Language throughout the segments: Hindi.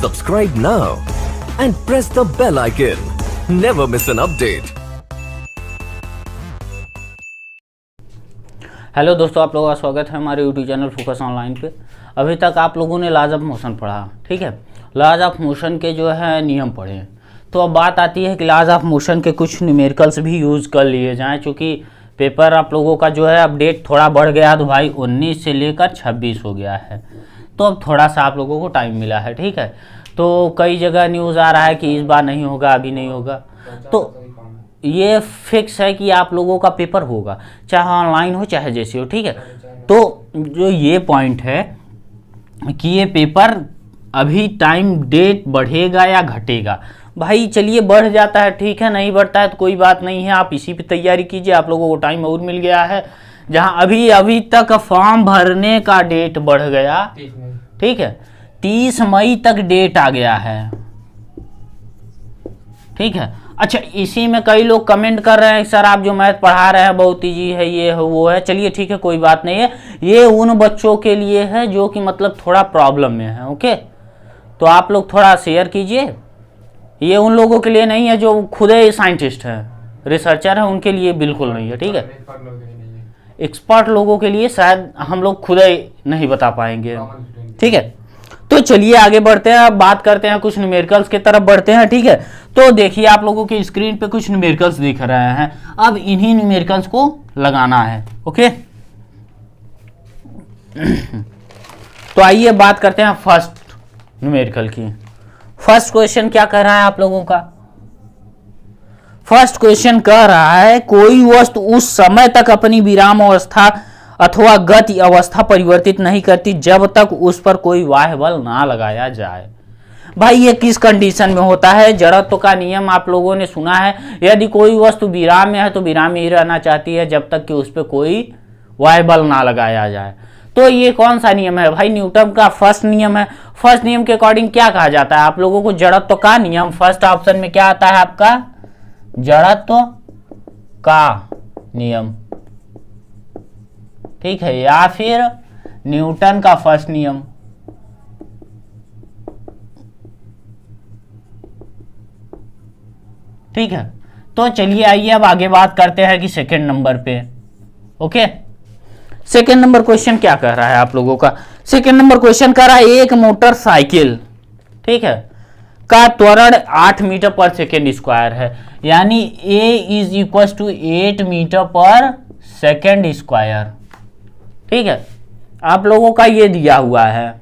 Subscribe now and press the bell icon. Never miss an update. Hello दोस्तों, आप लोगों का स्वागत है हमारे यूट्यूब चैनल फोकस ऑनलाइन पे। अभी तक आप लोगों ने लॉज ऑफ मोशन पढ़ा, ठीक है। लॉज ऑफ मोशन के जो है नियम पढ़े। तो अब बात आती है कि लॉज ऑफ मोशन के कुछ न्यूमेरिकल्स भी यूज़ कर लिए जाएं, चूँकि पेपर आप लोगों का जो है अपडेट थोड़ा बढ़ गया, तो भाई 19 से लेकर 26 हो गया है। तो अब थोड़ा सा आप लोगों को टाइम मिला है, ठीक है। तो कई जगह न्यूज़ आ रहा है कि इस बार नहीं होगा, अभी नहीं होगा। तो ये फिक्स है कि आप लोगों का पेपर होगा, चाहे ऑनलाइन हो चाहे जैसे हो, ठीक है। तो जो ये पॉइंट है कि ये पेपर अभी टाइम डेट बढ़ेगा या घटेगा, भाई चलिए बढ़ जाता है ठीक है, नहीं बढ़ता है तो कोई बात नहीं है, आप इसी पे तैयारी कीजिए। आप लोगों को टाइम और मिल गया है, जहां अभी तक फॉर्म भरने का डेट बढ़ गया, ठीक है, 30 मई तक डेट आ गया है, ठीक है। अच्छा, इसी में कई लोग कमेंट कर रहे हैं सर आप जो मैथ पढ़ा रहे हैं बहुत ईजी है, ये है वो है। चलिए ठीक है, कोई बात नहीं है, ये उन बच्चों के लिए है जो कि मतलब थोड़ा प्रॉब्लम में है, ओके। तो आप लोग थोड़ा शेयर कीजिए। ये उन लोगों के लिए नहीं है जो खुद ही साइंटिस्ट है, रिसर्चर है, उनके लिए बिल्कुल नहीं है, ठीक है। एक्सपर्ट लोगों के लिए शायद हम लोग खुद ही नहीं बता पाएंगे, ठीक है। तो चलिए आगे बढ़ते हैं, अब बात करते हैं कुछ न्यूमेरिकल्स की तरफ बढ़ते हैं, ठीक है। तो देखिए आप लोगों की स्क्रीन पे कुछ न्यूमेरिकल्स दिख रहे हैं, अब इन्हीं न्यूमेरिकल्स को लगाना है, ओके। तो आइए बात करते हैं फर्स्ट न्यूमेरिकल की। फर्स्ट क्वेश्चन क्या कह रहा है आप लोगों का? फर्स्ट क्वेश्चन कह रहा है कोई वस्तु उस समय तक अपनी विराम अवस्था अथवा गति अवस्था परिवर्तित नहीं करती जब तक उस पर कोई बाह्य बल ना लगाया जाए। भाई ये किस कंडीशन में होता है? जड़त्व का नियम आप लोगों ने सुना है, यदि कोई वस्तु विराम में है तो विराम में ही रहना चाहती है जब तक कि उस पर कोई बाह्य बल ना लगाया जाए। तो ये कौन सा नियम है भाई? न्यूटन का फर्स्ट नियम है। फर्स्ट नियम के अकॉर्डिंग क्या कहा जाता है आप लोगों को? जड़त्व का नियम। फर्स्ट ऑप्शन में क्या आता है आपका? जड़त्व का नियम, ठीक है, या फिर न्यूटन का फर्स्ट नियम। ठीक है, तो चलिए आइए अब आगे बात करते हैं कि सेकंड नंबर पे, ओके। सेकंड नंबर क्वेश्चन क्या कह रहा है आप लोगों का? सेकंड नंबर क्वेश्चन कह रहा है एक मोटरसाइकिल, ठीक है, का त्वरण 8 मीटर पर सेकेंड स्क्वायर है, यानी a is equal to 8 metre per second square, ठीक है। आप लोगों का ये दिया हुआ है,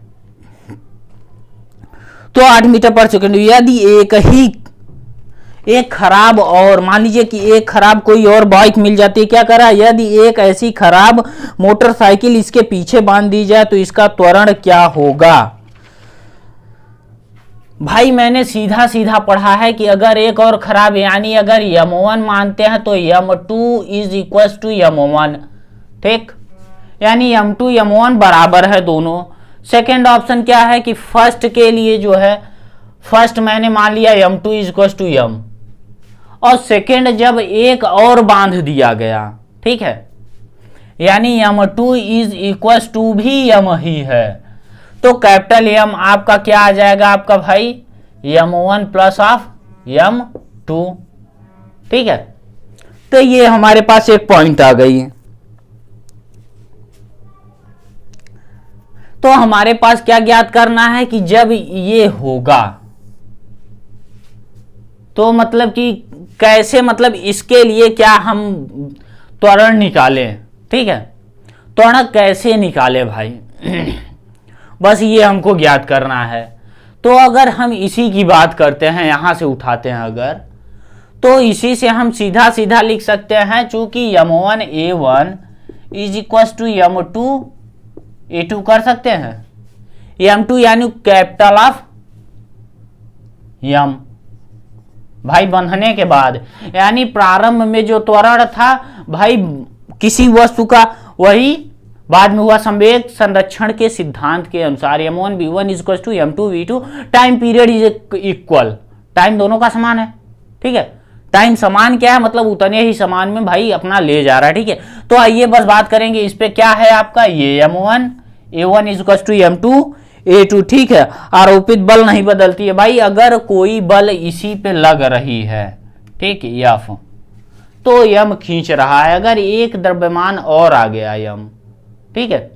तो 8 मीटर पर सेकेंड। यदि एक खराब, और मान लीजिए कि एक खराब कोई और बाइक मिल जाती है, क्या करा, यदि एक ऐसी खराब मोटरसाइकिल इसके पीछे बांध दी जाए तो इसका त्वरण क्या होगा? भाई मैंने सीधा सीधा पढ़ा है कि अगर एक और खराब, यानी अगर m1 मानते हैं तो m2 is equal to m1, ठीक, यानी m2 m1 बराबर है दोनों। सेकेंड ऑप्शन क्या है कि फर्स्ट के लिए जो है, फर्स्ट मैंने मान लिया m2 is equal to m, और सेकेंड जब एक और बांध दिया गया, ठीक है, यानी m2 इज इक्वल टू भी m ही है, तो कैपिटल M आपका क्या आ जाएगा आपका भाई? m1 प्लस ऑफ m2, ठीक है। तो ये हमारे पास एक पॉइंट आ गई। तो हमारे पास क्या ज्ञात करना है कि जब ये होगा तो मतलब कि कैसे, मतलब इसके लिए क्या हम त्वरण निकालें, ठीक है, त्वरण कैसे निकालें भाई? बस ये हमको ज्ञात करना है। तो अगर हम इसी की बात करते हैं, यहां से उठाते हैं अगर, तो इसी से हम सीधा सीधा लिख सकते हैं, चूंकि m1 a1 is equal to m2 a2 कर सकते हैं। m2 यानी कैपिटल ऑफ m, भाई बंधने के बाद, यानी प्रारंभ में जो त्वरण था भाई किसी वस्तु का, वही बाद में हुआ संवेग संरक्षण के सिद्धांत के अनुसार m1 v1 is equal to m2 v2, time period is equal, time दोनों का समान है, ठीक है। टाइम समान क्या है, मतलब उतने ही समान में भाई अपना ले जा रहा है, ठीक है। तो आइए बस बात करेंगे इस पे, क्या है आपका ये m1 a1 is equal to m2 A2, ठीक है। आरोपित बल नहीं बदलती है भाई, अगर कोई बल इसी पे लग रही है, ठीक है, F, तो यम खींच रहा है। अगर एक द्रव्यमान और आ गया यम, ठीक है,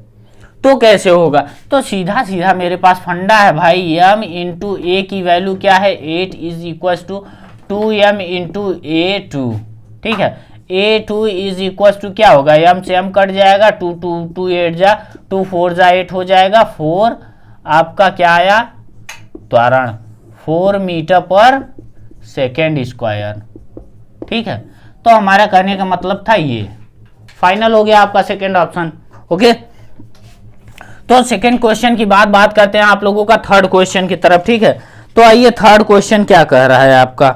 तो कैसे होगा? तो सीधा सीधा मेरे पास फंडा है भाई, m इंटू ए की वैल्यू क्या है 8 is equal to 2m into A2, ठीक है। A2 इज इक्वल टू क्या होगा, m से m कट जाएगा, 2 8 जा 2 4 जा 8 हो जाएगा, 4 आपका क्या आया त्वरण 4 मीटर पर सेकेंड स्क्वायर, ठीक है। तो हमारा कहने का मतलब था ये फाइनल हो गया आपका सेकेंड ऑप्शन, ओके। तो सेकेंड क्वेश्चन की बात करते हैं आप लोगों का थर्ड क्वेश्चन की तरफ, ठीक है। तो आइए थर्ड क्वेश्चन क्या कह रहा है आपका।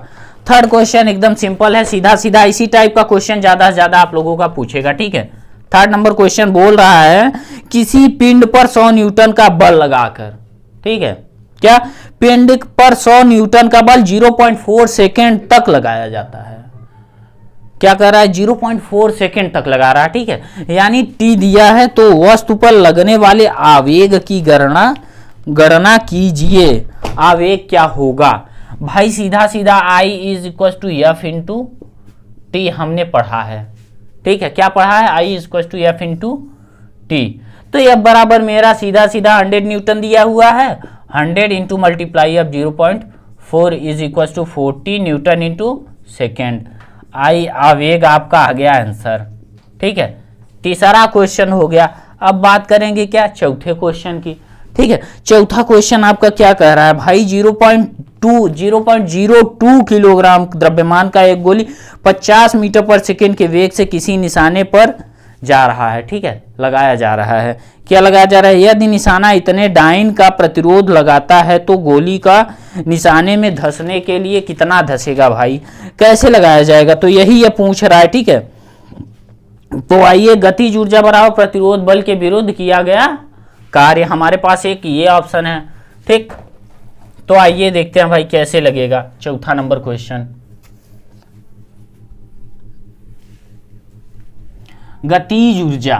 थर्ड क्वेश्चन एकदम सिंपल है, सीधा सीधा इसी टाइप का क्वेश्चन ज्यादा से ज्यादा आप लोगों का पूछेगा, ठीक है। थर्ड नंबर क्वेश्चन बोल रहा है किसी पिंड पर 100 न्यूटन का बल लगाकर, ठीक है, क्या पिंड पर 100 न्यूटन का बल 0.4 सेकेंड तक लगाया जाता है। क्या कर रहा है, 0.4 सेकेंड तक लगा रहा है, ठीक है। यानी टी दिया है तो वस्तु पर लगने वाले आवेग की गणना कीजिए। आवेग क्या होगा भाई, सीधा सीधा I is equal to F into T हमने पढ़ा है, ठीक है। क्या पढ़ा है, I is equal to F into T. तो एफ बराबर मेरा सीधा सीधा 100 न्यूटन दिया हुआ है, 100 into multiply of 0.4 is equal to 40 newton into second. I आवेग आपका आ गया आंसर, ठीक है। तीसरा क्वेश्चन हो गया। अब बात करेंगे क्या चौथे क्वेश्चन की, ठीक है। चौथा क्वेश्चन आपका क्या कह रहा है भाई, 0.02 किलोग्राम द्रव्यमान का एक गोली 50 मीटर पर सेकेंड के वेग से किसी निशाने पर जा रहा है, ठीक है, लगाया जा रहा है। क्या लगाया जा रहा है, यदि निशाना इतने डाइन का प्रतिरोध लगाता है तो गोली का निशाने में धंसने के लिए कितना धंसेगा भाई, कैसे लगाया जाएगा, तो यही ये पूछ रहा है, ठीक है। तो आइए, गतिज ऊर्जा बराबर प्रतिरोध बल के विरुद्ध किया गया कार्य, हमारे पास एक ये ऑप्शन है, ठीक। तो आइए देखते हैं भाई कैसे लगेगा चौथा नंबर क्वेश्चन। गतिज ऊर्जा,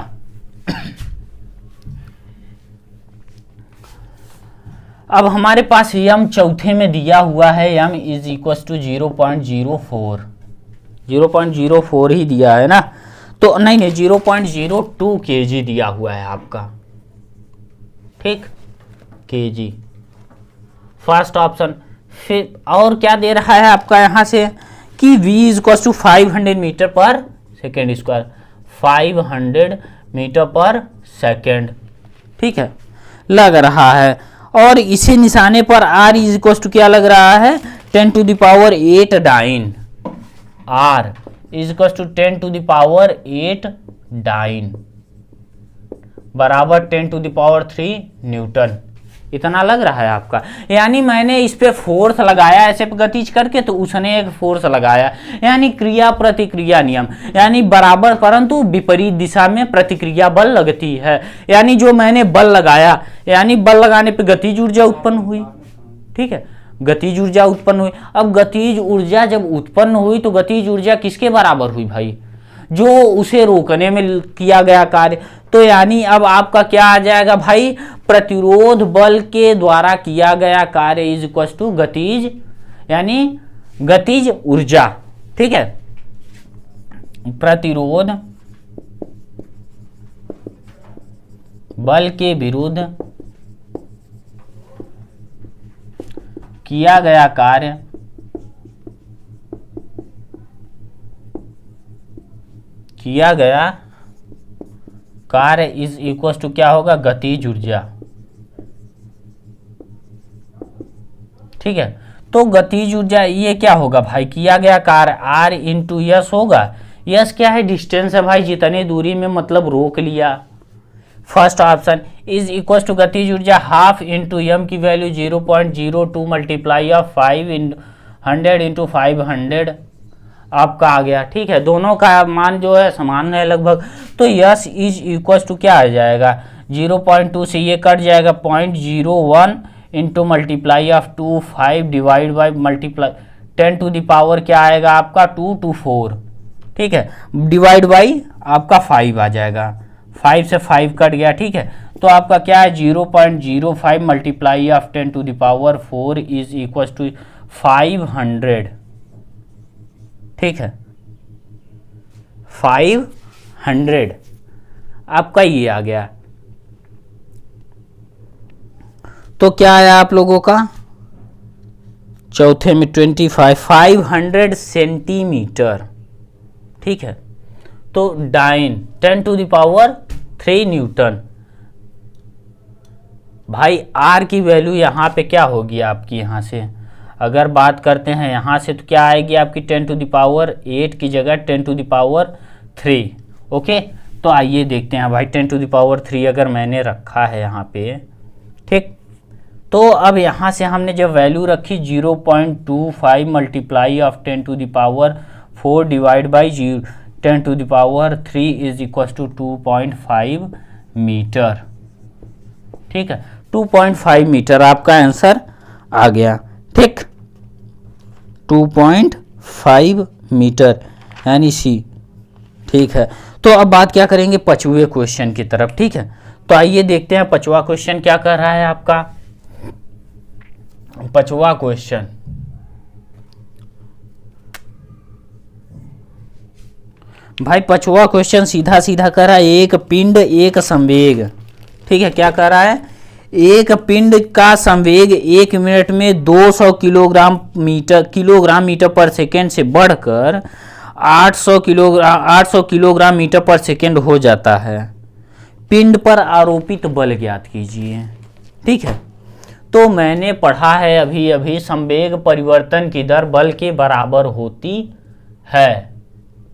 अब हमारे पास यम चौथे में दिया हुआ है, यम इज इक्वल टू 0.04 ही दिया है ना, तो नहीं 0.02 kg दिया हुआ है आपका, ठीक, kg फर्स्ट ऑप्शन। फिर और क्या दे रहा है आपका यहाँ से कि v is equal to 500 metre per second square, 500 metre per second, ठीक है, लग रहा है। और इसी निशाने पर r इज इक्वल टू क्या लग रहा है, 10 to the power 8 dyne, r is equal to 10 to the power 8 dyne बराबर 10 टू द पावर 3 न्यूटन, इतना लग रहा है आपका। यानी मैंने इस पे फोर्स लगाया ऐसे गतिज करके, तो उसने एक फोर्स लगाया, यानी क्रिया प्रतिक्रिया नियम, यानी बराबर परंतु विपरीत दिशा में प्रतिक्रिया बल लगती है। यानी जो मैंने बल लगाया, यानी बल लगाने पे गतिज ऊर्जा उत्पन्न हुई, ठीक है, गतिज ऊर्जा उत्पन्न हुई। अब गतिज ऊर्जा जब उत्पन्न हुई तो गतिज ऊर्जा किसके बराबर हुई भाई, जो उसे रोकने में किया गया कार्य। तो यानी अब आपका क्या आ जाएगा भाई, प्रतिरोध बल के द्वारा किया गया कार्य इज इक्वल टू गतिज, यानी गतिज ऊर्जा, ठीक है, प्रतिरोध बल के विरुद्ध किया गया कार्य इज इक्वल टू क्या होगा, गतिज ऊर्जा, ठीक है। तो गतिज ऊर्जा ये क्या होगा भाई, किया गया कार्य r इंटू यस होगा। यस क्या है, डिस्टेंस है भाई, जितने दूरी में मतलब रोक लिया। First option is equal to गतिज ऊर्जा हाफ इंटू एम की वैल्यू 0.02 मल्टीप्लाई ऑफ 500 इंटू 500 आपका आ गया, ठीक है। दोनों का मान जो है समान है लगभग। तो यस इज इक्वल टू क्या आ जाएगा, 0.2 से ये कट जाएगा 0.01 into multiply of 5 divide by multiply 10 to the power क्या आएगा आपका 2 to 4, ठीक है, डिवाइड बाई आपका 5 आ जाएगा, 5 से 5 कट गया, ठीक है। तो आपका क्या है 0.05 multiply of 10 to the power 4 is equal to 500। ठीक है, 500 आपका ये आ गया। तो क्या है आप लोगों का चौथे में 500 सेंटीमीटर। ठीक है, तो dyne 10 to the power 3 newton. भाई आर की वैल्यू यहाँ पे क्या होगी आपकी, यहाँ से अगर बात करते हैं यहाँ से तो क्या आएगी आपकी 10 टू द पावर 8 की जगह 10 टू द पावर 3। ओके, तो आइए देखते हैं भाई 10 टू द पावर 3 अगर मैंने रखा है यहाँ पे। ठीक, तो अब यहाँ से हमने जब वैल्यू रखी 0.25 multiply of 10 to the power 4 divide by 10 to the power 3 is equal to 2.5 metre. ठीक है, 2.5 मीटर आपका आंसर आ गया। ठीक, 2.5 मीटर यानी सी। ठीक है, तो अब बात क्या करेंगे पांचवें क्वेश्चन की तरफ। ठीक है, तो आइए देखते हैं पांचवा क्वेश्चन क्या कर रहा है आपका। पांचवा क्वेश्चन, भाई पांचवा क्वेश्चन सीधा सीधा कर रहा है एक पिंड एक संवेग। ठीक है, क्या कर रहा है, एक पिंड का संवेग 1 मिनट में 200 किलोग्राम मीटर पर सेकेंड से बढ़कर 800 किलोग्राम मीटर पर सेकेंड हो जाता है। पिंड पर आरोपित बल ज्ञात कीजिए। ठीक है, तो मैंने पढ़ा है अभी अभी संवेग परिवर्तन की दर बल के बराबर होती है।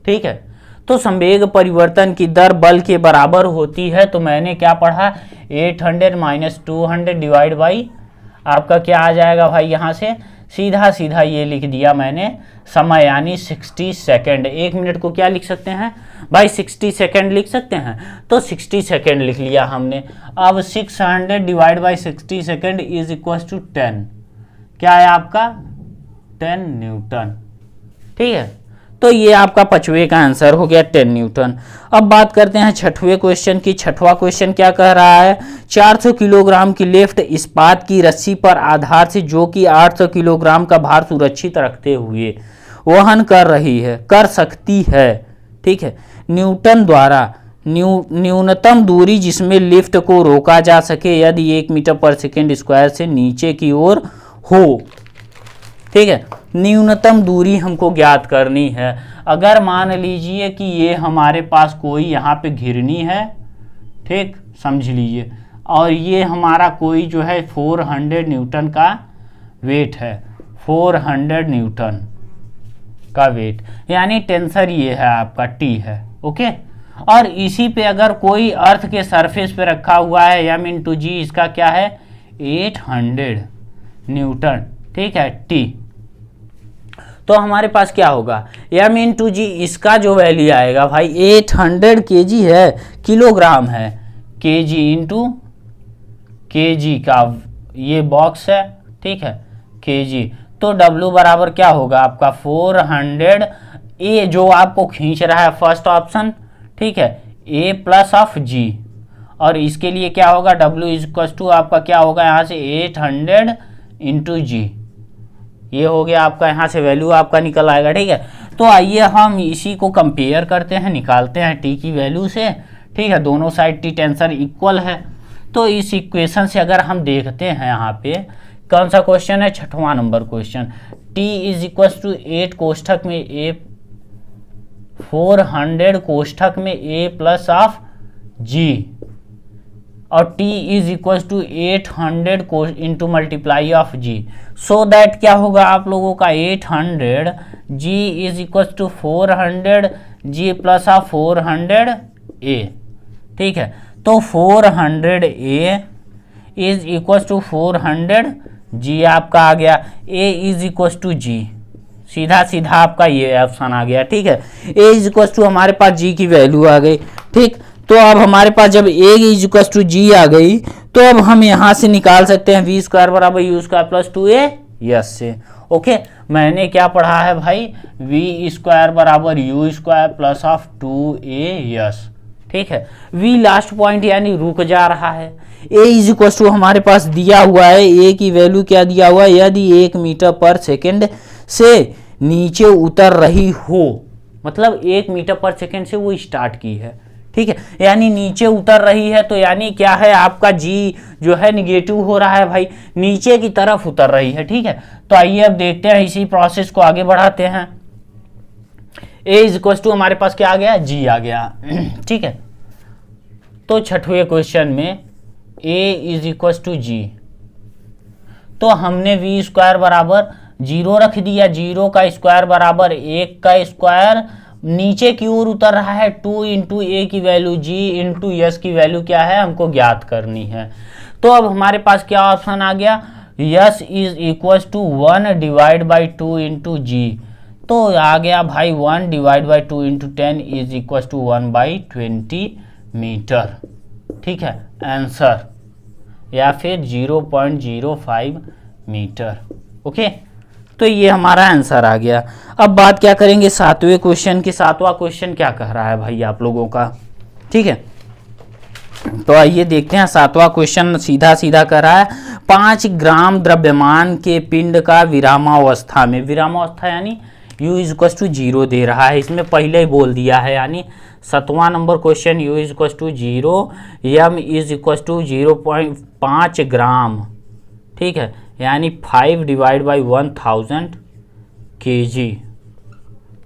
ठीक है, तो संवेग परिवर्तन की दर बल के बराबर होती है, तो मैंने क्या पढ़ा 800 माइनस 200 डिवाइड बाई आपका क्या आ जाएगा भाई, यहाँ से सीधा सीधा ये लिख दिया मैंने समय यानी 60 सेकेंड। 1 मिनट को क्या लिख सकते हैं भाई 60 सेकेंड लिख सकते हैं, तो 60 सेकेंड लिख लिया हमने। अब 600 divide by 60 second is equal to 10, क्या है आपका 10 न्यूटन। ठीक है, तो ये आपका पांचवे का आंसर हो गया 10 न्यूटन। अब बात करते हैं छठवें क्वेश्चन की। छठवां क्वेश्चन क्या कह रहा है, 400 किलोग्राम की लिफ्ट इस्पात की रस्सी पर आधार से जो कि 800 किलोग्राम का भार सुरक्षित रखते हुए वहन कर सकती है। ठीक है, न्यूटन द्वारा न्यूनतम दूरी जिसमें लिफ्ट को रोका जा सके यदि 1 मीटर पर सेकेंड स्क्वायर से नीचे की ओर हो। ठीक है, न्यूनतम दूरी हमको ज्ञात करनी है। अगर मान लीजिए कि ये हमारे पास कोई यहाँ पे घिरनी है, ठीक समझ लीजिए, और ये हमारा कोई जो है 400 न्यूटन का वेट है, 400 न्यूटन का वेट, यानी टेंसर ये है आपका टी है। ओके, और इसी पे अगर कोई अर्थ के सरफेस पे रखा हुआ है m इंटू जी, इसका क्या है 800 न्यूटन। ठीक है, टी, तो हमारे पास क्या होगा m इंटू जी, इसका जो वैल्यू आएगा भाई 800 kg है, किलोग्राम है, kg इंटू kg का ये बॉक्स है। ठीक है, kg, तो W बराबर क्या होगा आपका 400, ए जो आपको खींच रहा है फर्स्ट ऑप्शन। ठीक है, a प्लस ऑफ जी, और इसके लिए क्या होगा W इज इक्वल टू आपका क्या होगा यहाँ से 800 इंटू जी, ये हो गया आपका, यहाँ से वैल्यू आपका निकल आएगा। ठीक है, तो आइए हम इसी को कंपेयर करते हैं, निकालते हैं टी की वैल्यू से। ठीक है, दोनों साइड टी टेंसर इक्वल है, तो इस इक्वेशन से अगर हम देखते हैं यहाँ पे कौन सा क्वेश्चन है, छठवां number question, T is equal to 8 कोष्ठक में ए 400 कोष्ठक में ए प्लस ऑफ जी, और t is equal to 800 into multiply of g, so that क्या होगा आप लोगों का 800 g is equal to 400 g plus of 400 a। ठीक है, तो 400 a is equal to 400 g आपका आ गया, a is equal to g, सीधा सीधा आपका ये ऑप्शन आ गया। ठीक है, a इज इक्वल टू हमारे पास g की वैल्यू आ गई। ठीक, तो अब हमारे पास जब a इज इक्वल टू जी आ गई, तो अब हम यहाँ से निकाल सकते हैं वी स्क्वायर बराबर you square plus 2a yes से। ओके, मैंने क्या पढ़ा है भाई वी स्क्वायर बराबर you square plus of 2a yes. ठीक है। v लास्ट पॉइंट यानी रुक जा रहा है। a इज इक्वल टू हमारे पास दिया हुआ है, a की वैल्यू क्या दिया हुआ है, यदि 1 मीटर पर सेकेंड से नीचे उतर रही हो, मतलब 1 मीटर पर सेकेंड से वो स्टार्ट की है, ठीक है, यानी नीचे उतर रही है, तो यानी क्या है आपका g जो है निगेटिव हो रहा है भाई, नीचे की तरफ उतर रही है, ठीक है। तो आइए अब देखते हैं, इसी प्रोसेस को आगे बढ़ाते हैं। a इज इक्वल टू हमारे पास क्या आ गया, g आ गया, ठीक है। तो छठवें क्वेश्चन में a is equal to g, तो हमने v स्क्वायर बराबर 0 रख दिया, 0 का स्क्वायर बराबर 1 का स्क्वायर, नीचे की ओर उतर रहा है 2 इंटू ए की वैल्यू g इंटू यस की वैल्यू क्या है हमको ज्ञात करनी है। तो अब हमारे पास क्या ऑप्शन आ गया, yes is equal to 1 divide by 2 into g, तो आ गया भाई 1 divide by 2 into 10 is equal to 1 by 20 metre, ठीक है, आंसर, या फिर 0.05 मीटर, ओके। तो ये हमारा आंसर आ गया। अब बात क्या करेंगे सातवें क्वेश्चन की। सातवां क्वेश्चन क्या कह रहा है भाई आप लोगों का, ठीक है। तो आइए देखते हैं, सातवां क्वेश्चन सीधा सीधा कर रहा है 5 ग्राम द्रव्यमान के पिंड का विरामावस्था में, विरामावस्था यानी u इज इक्वल टू 0 दे रहा है, इसमें पहले ही बोल दिया है, यानी 7वां number question u is equal to 0, m is equal to 0.5 gram, ठीक है, यानी 5 डिवाइड बाई 1000 kg,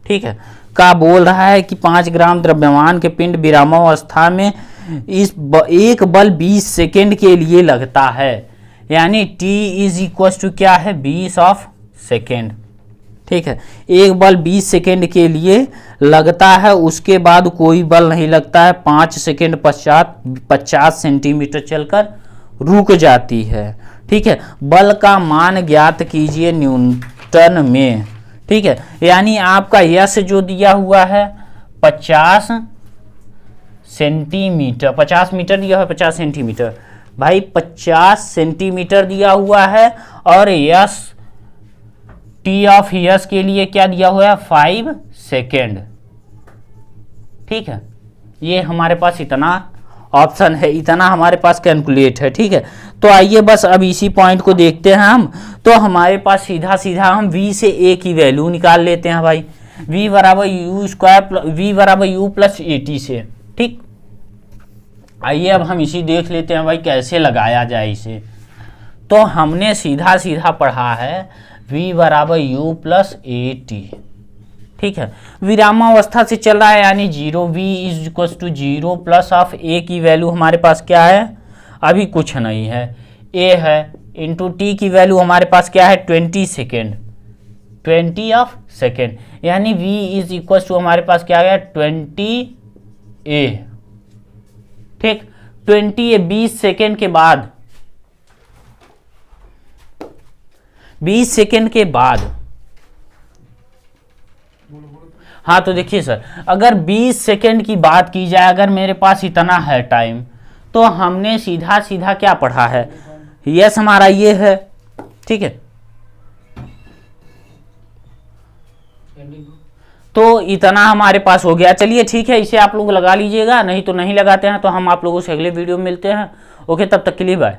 ठीक है, का बोल रहा है कि 5 ग्राम द्रव्यमान के पिंड विरामावस्था में एक बल 20 सेकेंड के लिए लगता है, यानी t इज इक्वल टू क्या है 20 ऑफ सेकेंड, ठीक है, एक बल 20 सेकेंड के लिए लगता है, उसके बाद कोई बल नहीं लगता है, 5 सेकेंड पश्चात 50 सेंटीमीटर चलकर रुक जाती है, ठीक है। बल का मान ज्ञात कीजिए न्यूटन में, ठीक है, यानी आपका यस जो दिया हुआ है 50 सेंटीमीटर, 50 मीटर दिया हुआ है, 50 सेंटीमीटर भाई, 50 सेंटीमीटर दिया हुआ है, और यस टी ऑफ यस के लिए क्या दिया हुआ है 5 सेकेंड, ठीक है। ये हमारे पास इतना ऑप्शन है, इतना हमारे पास कैलकुलेट है, ठीक है। तो आइए बस अब इसी पॉइंट को देखते हैं हम। तो हमारे पास सीधा सीधा हम v से a की वैल्यू निकाल लेते हैं भाई, v बराबर यू स्क्वायर, v बराबर u प्लस AT से, ठीक। आइए अब हम इसी देख लेते हैं भाई कैसे लगाया जाए इसे। तो हमने सीधा सीधा पढ़ा है v बराबर u प्लस AT, ठीक है, विरामावस्था से चल रहा है यानी 0, v is equal to 0 plus of a की वैल्यू हमारे पास क्या है, अभी कुछ नहीं है, a है, इंटू t की वैल्यू हमारे पास क्या है 20 सेकेंड, 20 ऑफ सेकेंड, यानी v इज इक्वल टू हमारे पास क्या गया 20a, ठीक, 20a 20 सेकेंड के बाद, 20 सेकेंड के बाद, हाँ तो देखिए सर, अगर 20 सेकेंड की बात की जाए, अगर मेरे पास इतना है टाइम, तो हमने सीधा सीधा क्या पढ़ा है, यस हमारा ये है, ठीक है, तो इतना हमारे पास हो गया। चलिए ठीक है, इसे आप लोग लगा लीजिएगा, नहीं तो नहीं लगाते हैं, तो हम आप लोगों से अगले वीडियो में मिलते हैं। ओके, तब तक के लिए बाय।